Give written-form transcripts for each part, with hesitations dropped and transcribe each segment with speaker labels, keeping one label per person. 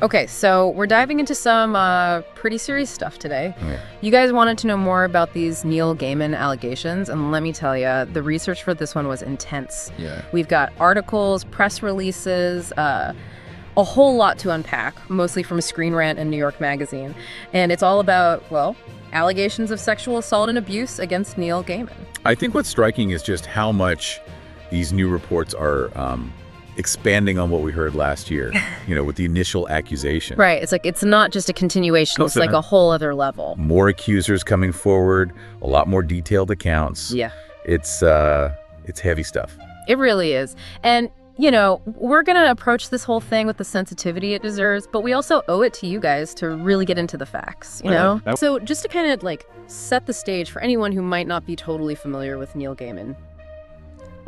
Speaker 1: Okay, so we're diving into some pretty serious stuff today.
Speaker 2: Yeah.
Speaker 1: You guys wanted to know more about these Neil Gaiman allegations, and let me tell you, the research for this one was intense.
Speaker 2: Yeah.
Speaker 1: We've got articles, press releases, a whole lot to unpack, mostly from Screen Rant and New York Magazine. And it's all about, well, allegations of sexual assault and abuse against Neil Gaiman.
Speaker 2: I think what's striking is just how much these new reports are expanding on what we heard last year, with the initial accusation.
Speaker 1: Right. It's like it's not just a continuation.
Speaker 2: No,
Speaker 1: it's like a whole other level.
Speaker 2: More accusers coming forward, a lot more detailed accounts.
Speaker 1: Yeah.
Speaker 2: It's heavy stuff.
Speaker 1: It really is. And, we're going to approach this whole thing with the sensitivity it deserves, but we also owe it to you guys to really get into the facts,
Speaker 2: Yeah.
Speaker 1: So just to kind of set the stage for anyone who might not be totally familiar with Neil Gaiman.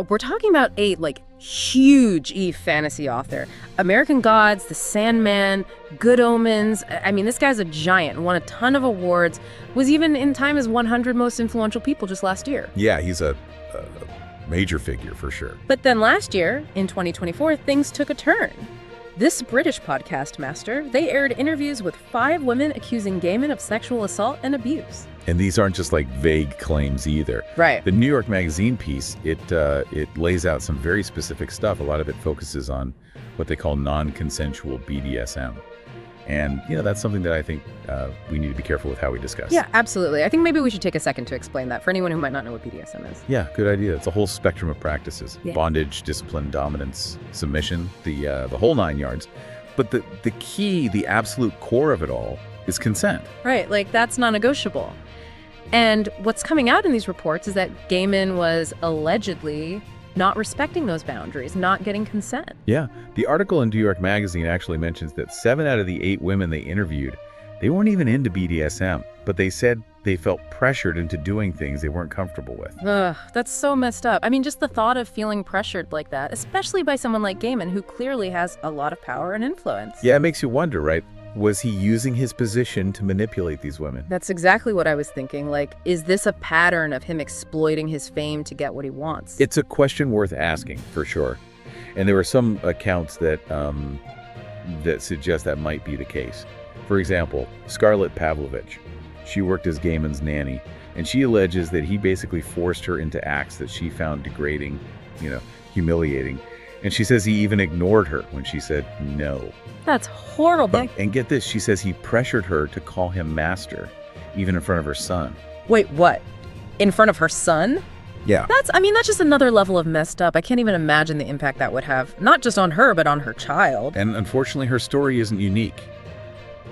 Speaker 1: We're talking about a huge Eve fantasy author. American Gods, The Sandman, Good Omens. I mean, this guy's a giant, won a ton of awards, was even in Time as 100 most influential people just last year.
Speaker 2: Yeah, he's a major figure for sure.
Speaker 1: But then last year, in 2024, things took a turn. This British podcast master, they aired interviews with 5 women accusing Gaiman of sexual assault and abuse.
Speaker 2: And these aren't just vague claims either.
Speaker 1: Right.
Speaker 2: The New York Magazine piece, it lays out some very specific stuff. A lot of it focuses on what they call non-consensual BDSM. And, that's something that I think we need to be careful with how we discuss.
Speaker 1: Yeah, absolutely. I think maybe we should take a second to explain that for anyone who might not know what BDSM is.
Speaker 2: Yeah, good idea. It's a whole spectrum of practices.
Speaker 1: Yeah.
Speaker 2: Bondage, discipline, dominance, submission, the whole 9 yards. But the key, the absolute core of it all is consent.
Speaker 1: Right, that's non-negotiable. And what's coming out in these reports is that Gaiman was allegedly not respecting those boundaries, not getting consent.
Speaker 2: Yeah. The article in New York Magazine actually mentions that 7 out of the 8 women they interviewed, they weren't even into BDSM, but they said they felt pressured into doing things they weren't comfortable with.
Speaker 1: Ugh, that's so messed up. I mean, just the thought of feeling pressured like that, especially by someone like Gaiman, who clearly has a lot of power and influence.
Speaker 2: Yeah, it makes you wonder, right? Was he using his position to manipulate these women?
Speaker 1: That's exactly what I was thinking. Is this a pattern of him exploiting his fame to get what he wants?
Speaker 2: It's a question worth asking, for sure. And there were some accounts that suggest that might be the case. For example, Scarlett Pavlovich. She worked as Gaiman's nanny, and she alleges that he basically forced her into acts that she found degrading, humiliating. And she says he even ignored her when she said no.
Speaker 1: That's horrible.
Speaker 2: And get this, she says he pressured her to call him master, even in front of her son.
Speaker 1: Wait, what? In front of her son?
Speaker 2: Yeah.
Speaker 1: That's just another level of messed up. I can't even imagine the impact that would have, not just on her, but on her child.
Speaker 2: And unfortunately, her story isn't unique.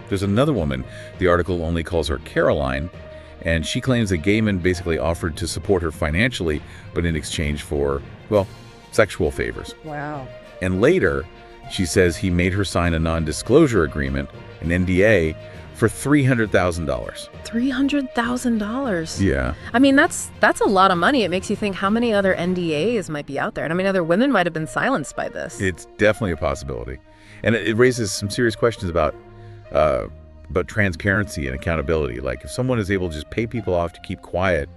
Speaker 2: There's another woman, the article only calls her Caroline, and she claims that Gaiman basically offered to support her financially, but in exchange for, sexual favors.
Speaker 1: Wow.
Speaker 2: And later, she says he made her sign a non-disclosure agreement, an NDA, for $300,000.
Speaker 1: $300,000?
Speaker 2: Yeah.
Speaker 1: I mean, that's a lot of money. It makes you think how many other NDAs might be out there. And I mean, other women might have been silenced by this.
Speaker 2: It's definitely a possibility. And it raises some serious questions about transparency and accountability. If someone is able to just pay people off to keep quiet,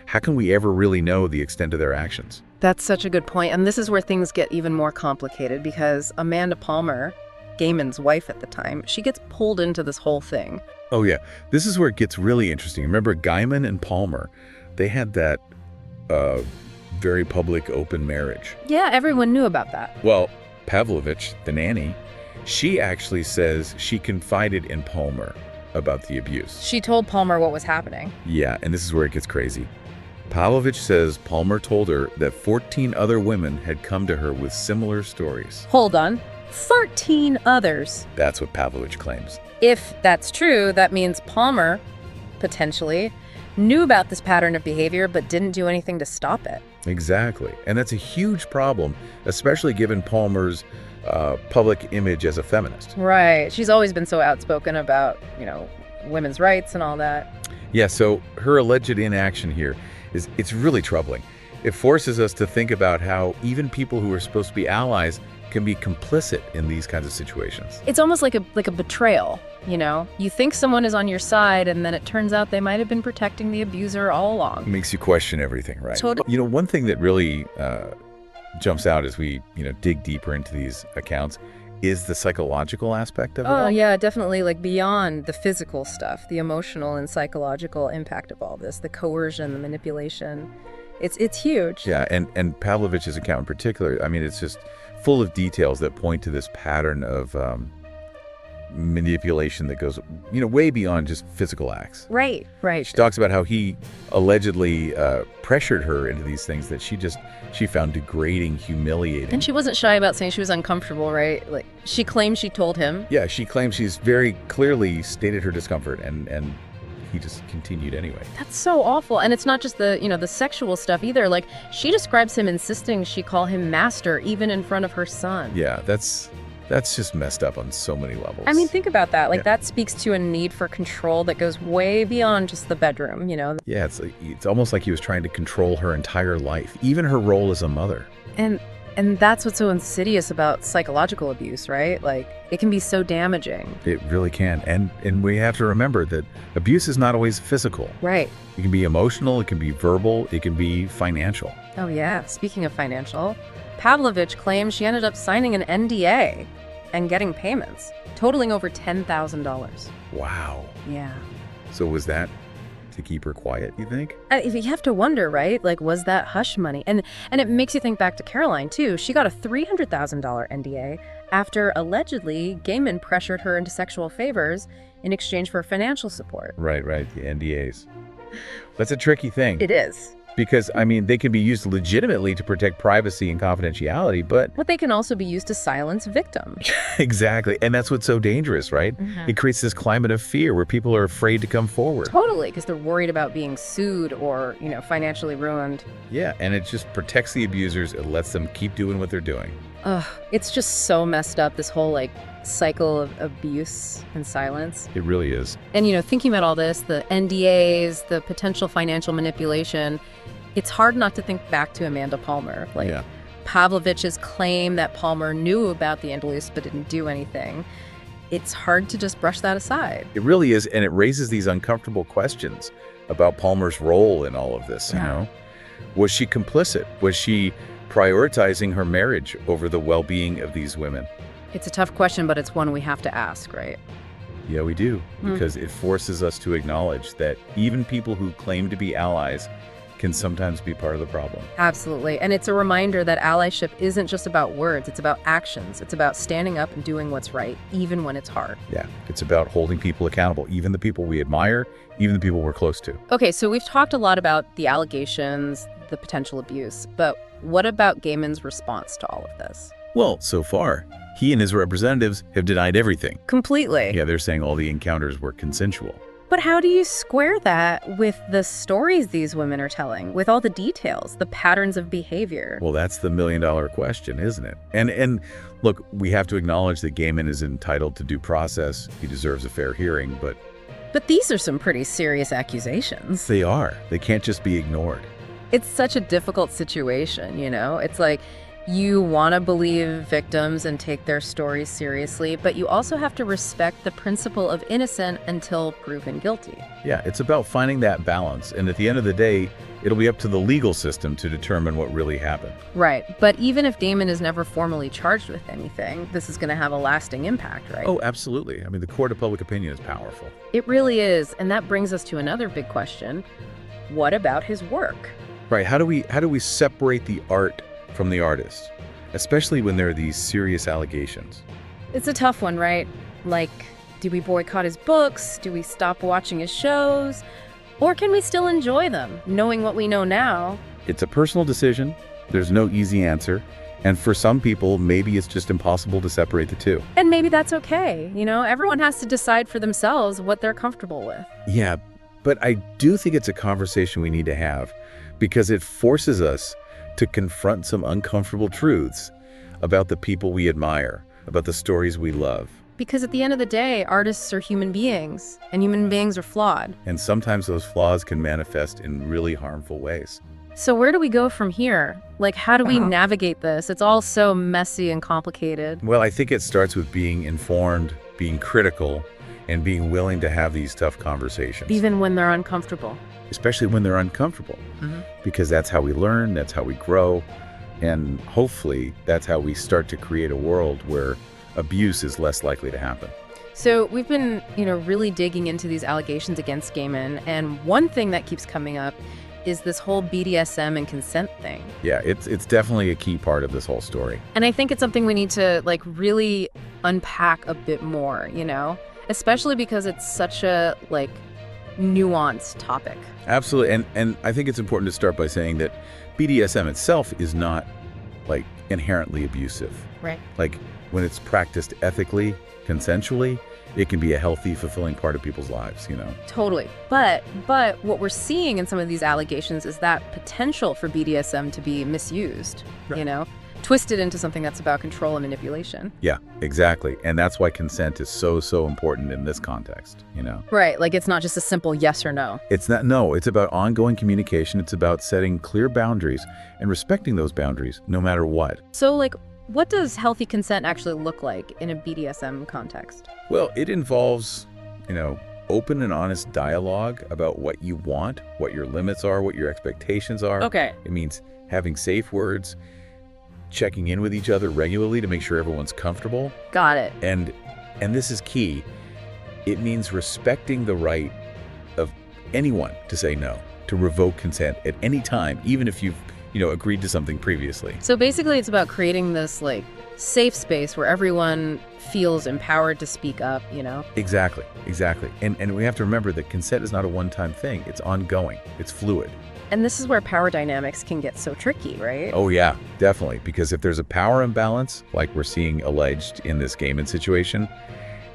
Speaker 2: how can we ever really know the extent of their actions?
Speaker 1: That's such a good point. And this is where things get even more complicated because Amanda Palmer, Gaiman's wife at the time, she gets pulled into this whole thing.
Speaker 2: Oh, yeah. This is where it gets really interesting. Remember, Gaiman and Palmer, they had that very public open marriage.
Speaker 1: Yeah, everyone knew about that.
Speaker 2: Well, Pavlovich, the nanny, she actually says she confided in Palmer about the abuse.
Speaker 1: She told Palmer what was happening.
Speaker 2: Yeah, and this is where it gets crazy. Pavlovich says Palmer told her that 14 other women had come to her with similar stories.
Speaker 1: Hold on. 14 others.
Speaker 2: That's what Pavlovich claims.
Speaker 1: If that's true, that means Palmer, potentially, knew about this pattern of behavior but didn't do anything to stop it.
Speaker 2: Exactly. And that's a huge problem, especially given Palmer's public image as a feminist.
Speaker 1: Right. She's always been so outspoken about, women's rights and all that.
Speaker 2: Yeah, so her alleged inaction here it's really troubling. It forces us to think about how even people who are supposed to be allies can be complicit in these kinds of situations.
Speaker 1: It's almost like a betrayal, You think someone is on your side, and then it turns out they might have been protecting the abuser all along.
Speaker 2: It makes you question everything, right?
Speaker 1: Totally.
Speaker 2: One thing that really jumps out as we, dig deeper into these accounts is the psychological aspect of it
Speaker 1: Oh,
Speaker 2: all.
Speaker 1: yeah, definitely, like, beyond the physical stuff, the emotional and psychological impact of all this, the coercion, the manipulation. It's huge.
Speaker 2: Yeah, and Pavlovich's account in particular, I mean, it's just full of details that point to this pattern of manipulation that goes, way beyond just physical acts.
Speaker 1: Right.
Speaker 2: She talks about how he allegedly pressured her into these things that she found degrading, humiliating.
Speaker 1: And she wasn't shy about saying she was uncomfortable, right? Like, she claims she told him.
Speaker 2: Yeah, she claims she's very clearly stated her discomfort, and he just continued anyway.
Speaker 1: That's so awful. And it's not just the sexual stuff either. Like, she describes him insisting she call him master even in front of her son.
Speaker 2: Yeah, that's just messed up on so many levels.
Speaker 1: I mean, think about that. Like,
Speaker 2: Yeah.
Speaker 1: that speaks to a need for control that goes way beyond just the bedroom,
Speaker 2: Yeah, it's almost like he was trying to control her entire life, even her role as a mother.
Speaker 1: And that's what's so insidious about psychological abuse, right? Like, it can be so damaging.
Speaker 2: It really can. And we have to remember that abuse is not always physical.
Speaker 1: Right.
Speaker 2: It can be emotional, it can be verbal, it can be financial.
Speaker 1: Oh, yeah. Speaking of financial, Pavlovich claims she ended up signing an NDA and getting payments, totaling over $10,000.
Speaker 2: Wow.
Speaker 1: Yeah.
Speaker 2: So was that to keep her quiet, you think?
Speaker 1: You have to wonder, right? Like, was that hush money? And it makes you think back to Caroline, too. She got a $300,000 NDA after allegedly Gaiman pressured her into sexual favors in exchange for financial support.
Speaker 2: Right, the NDAs. That's a tricky thing.
Speaker 1: It is.
Speaker 2: Because, I mean, they can be used legitimately to protect privacy and confidentiality, but...
Speaker 1: But they can also be used to silence victims.
Speaker 2: Exactly. And that's what's so dangerous, right?
Speaker 1: Mhm.
Speaker 2: It creates this climate of fear where people are afraid to come forward.
Speaker 1: Totally, because they're worried about being sued or, financially ruined.
Speaker 2: Yeah, and it just protects the abusers. It lets them keep doing what they're doing.
Speaker 1: Ugh, it's just so messed up, this whole, cycle of abuse and silence.
Speaker 2: It really is.
Speaker 1: And, thinking about all this, the NDAs, the potential financial manipulation, it's hard not to think back to Amanda Palmer.
Speaker 2: Yeah.
Speaker 1: Pavlovich's claim that Palmer knew about the NDAs but didn't do anything. It's hard to just brush that aside.
Speaker 2: It really is, and it raises these uncomfortable questions about Palmer's role in all of this,
Speaker 1: Yeah.
Speaker 2: Was she complicit? Was she prioritizing her marriage over the well-being of these women?
Speaker 1: It's a tough question, but it's one we have to ask, right?
Speaker 2: Yeah, we do,
Speaker 1: Hmm.
Speaker 2: because it forces us to acknowledge that even people who claim to be allies can sometimes be part of the problem.
Speaker 1: Absolutely. And it's a reminder that allyship isn't just about words, it's about actions. It's about standing up and doing what's right, even when it's hard.
Speaker 2: Yeah, it's about holding people accountable, even the people we admire, even the people we're close to.
Speaker 1: Okay, so we've talked a lot about the allegations, the potential abuse, but what about Gaiman's response to all of this?
Speaker 2: Well, so far, he and his representatives have denied everything.
Speaker 1: Completely.
Speaker 2: Yeah, they're saying all the encounters were consensual.
Speaker 1: But how do you square that with the stories these women are telling, with all the details, the patterns of behavior?
Speaker 2: Well, that's the million-dollar question, isn't it? And look, we have to acknowledge that Gaiman is entitled to due process. He deserves a fair hearing, but
Speaker 1: But these are some pretty serious accusations.
Speaker 2: they are. They can't just be ignored.
Speaker 1: It's such a difficult situation, It's like you want to believe victims and take their stories seriously, but you also have to respect the principle of innocent until proven guilty.
Speaker 2: Yeah, it's about finding that balance. And at the end of the day, it'll be up to the legal system to determine what really happened.
Speaker 1: Right. But even if Gaiman is never formally charged with anything, this is going to have a lasting impact, right?
Speaker 2: Oh, absolutely. I mean, the court of public opinion is powerful.
Speaker 1: It really is. And that brings us to another big question. What about his work?
Speaker 2: Right. How do we separate the art from the artist, especially when there are these serious allegations?
Speaker 1: It's a tough one, right? Like, do we boycott his books? Do we stop watching his shows? Or can we still enjoy them, knowing what we know now?
Speaker 2: It's a personal decision. There's no easy answer. And for some people, maybe it's just impossible to separate the two.
Speaker 1: And maybe that's okay. Everyone has to decide for themselves what they're comfortable with.
Speaker 2: Yeah, but I do think it's a conversation we need to have because it forces us to confront some uncomfortable truths about the people we admire, about the stories we love.
Speaker 1: Because at the end of the day, artists are human beings, and human beings are flawed.
Speaker 2: And sometimes those flaws can manifest in really harmful ways.
Speaker 1: So where do we go from here? Like, how do we navigate this? It's all so messy and complicated.
Speaker 2: Well, I think it starts with being informed, being critical, and being willing to have these tough conversations.
Speaker 1: Even when they're uncomfortable.
Speaker 2: Especially when they're uncomfortable. Because that's how we learn, that's how we grow, and hopefully that's how we start to create a world where abuse is less likely to happen.
Speaker 1: So we've been, really digging into these allegations against Gaiman, and one thing that keeps coming up is this whole BDSM and consent thing.
Speaker 2: Yeah, it's definitely a key part of this whole story.
Speaker 1: And I think it's something we need to, really unpack a bit more, especially because it's such a, nuanced topic.
Speaker 2: Absolutely. And I think it's important to start by saying that BDSM itself is not, inherently abusive.
Speaker 1: Right.
Speaker 2: When it's practiced ethically, consensually, it can be a healthy, fulfilling part of people's lives,
Speaker 1: Totally. But what we're seeing in some of these allegations is that potential for BDSM to be misused,
Speaker 2: Right.
Speaker 1: Twisted into something that's about control and manipulation.
Speaker 2: Yeah, exactly. And that's why consent is so important in this context,
Speaker 1: Right. It's not just a simple yes or no.
Speaker 2: It's about ongoing communication. It's about setting clear boundaries and respecting those boundaries no matter what.
Speaker 1: So, what does healthy consent actually look like in a BDSM context?
Speaker 2: Well, it involves, open and honest dialogue about what you want, what your limits are, what your expectations are.
Speaker 1: Okay.
Speaker 2: It means having safe words, checking in with each other regularly to make sure everyone's comfortable.
Speaker 1: Got it.
Speaker 2: And this is key. It means respecting the right of anyone to say no, to revoke consent at any time, even if you've, agreed to something previously.
Speaker 1: So basically it's about creating this safe space where everyone feels empowered to speak up,
Speaker 2: Exactly. And we have to remember that consent is not a one-time thing. It's ongoing. It's fluid.
Speaker 1: And this is where power dynamics can get so tricky, right?
Speaker 2: Oh yeah, definitely. Because if there's a power imbalance, like we're seeing alleged in this Gaiman situation,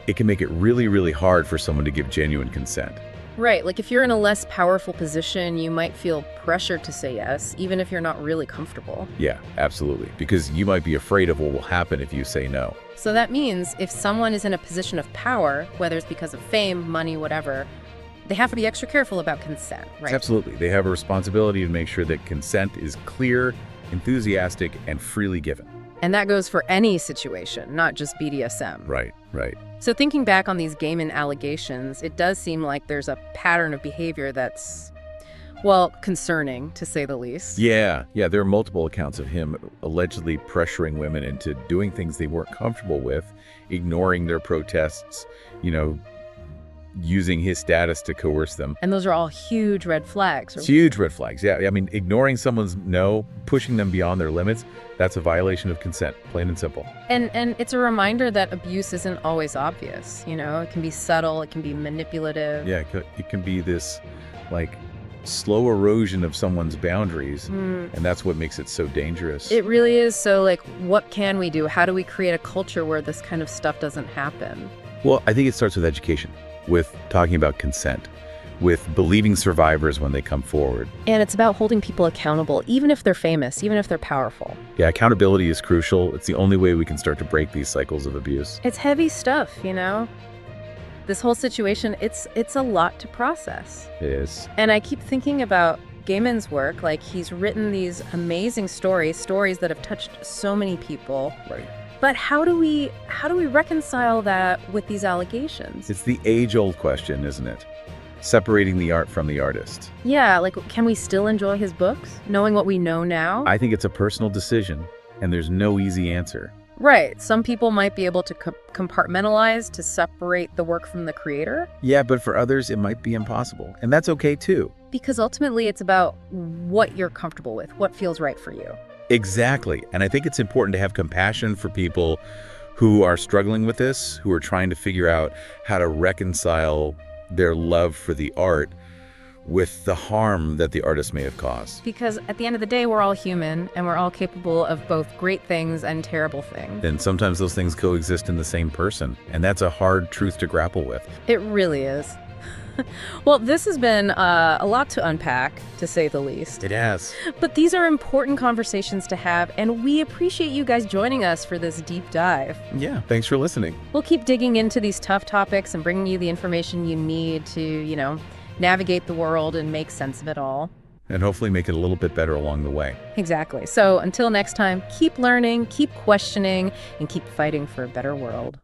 Speaker 2: it can make it really, really hard for someone to give genuine consent.
Speaker 1: Right. If you're in a less powerful position, you might feel pressured to say yes, even if you're not really comfortable.
Speaker 2: Yeah, absolutely. Because you might be afraid of what will happen if you say no.
Speaker 1: So that means if someone is in a position of power, whether it's because of fame, money, whatever, they have to be extra careful about consent, right?
Speaker 2: Absolutely. They have a responsibility to make sure that consent is clear, enthusiastic, and freely given.
Speaker 1: And that goes for any situation, not just BDSM.
Speaker 2: Right.
Speaker 1: So thinking back on these Gaiman allegations, it does seem like there's a pattern of behavior that's, concerning, to say the least.
Speaker 2: Yeah, there are multiple accounts of him allegedly pressuring women into doing things they weren't comfortable with, ignoring their protests, using his status to coerce them.
Speaker 1: And those are all huge red flags.
Speaker 2: It's huge red flags, yeah. I mean, ignoring someone's no, pushing them beyond their limits, that's a violation of consent, plain and simple.
Speaker 1: And it's a reminder that abuse isn't always obvious, It can be subtle, it can be manipulative.
Speaker 2: Yeah, it can be this, slow erosion of someone's boundaries, and that's what makes it so dangerous.
Speaker 1: It really is. So, what can we do? How do we create a culture where this kind of stuff doesn't happen?
Speaker 2: Well, I think it starts with education, with talking about consent, with believing survivors when they come forward.
Speaker 1: And it's about holding people accountable, even if they're famous, even if they're powerful.
Speaker 2: Yeah, accountability is crucial. It's the only way we can start to break these cycles of abuse.
Speaker 1: It's heavy stuff, This whole situation, it's a lot to process.
Speaker 2: It is.
Speaker 1: And I keep thinking about Gaiman's work. He's written these amazing stories that have touched so many people.
Speaker 2: Right.
Speaker 1: But how do we reconcile that with these allegations?
Speaker 2: It's the age-old question, isn't it? Separating the art from the artist.
Speaker 1: Yeah, can we still enjoy his books, knowing what we know now?
Speaker 2: I think it's a personal decision, and there's no easy answer.
Speaker 1: Right. Some people might be able to compartmentalize, to separate the work from the creator.
Speaker 2: Yeah, but for others, it might be impossible. And that's okay, too.
Speaker 1: Because ultimately, it's about what you're comfortable with, what feels right for you.
Speaker 2: Exactly. And I think it's important to have compassion for people who are struggling with this, who are trying to figure out how to reconcile their love for the art with the harm that the artist may have caused.
Speaker 1: Because at the end of the day, we're all human, and we're all capable of both great things and terrible things.
Speaker 2: And sometimes those things coexist in the same person, and that's a hard truth to grapple with.
Speaker 1: It really is. Well, this has been a lot to unpack, to say the least.
Speaker 2: It has.
Speaker 1: But these are important conversations to have, and we appreciate you guys joining us for this deep dive.
Speaker 2: Yeah, thanks for listening.
Speaker 1: We'll keep digging into these tough topics and bringing you the information you need to, navigate the world and make sense of it all.
Speaker 2: And hopefully make it a little bit better along the way.
Speaker 1: Exactly. So until next time, keep learning, keep questioning, and keep fighting for a better world.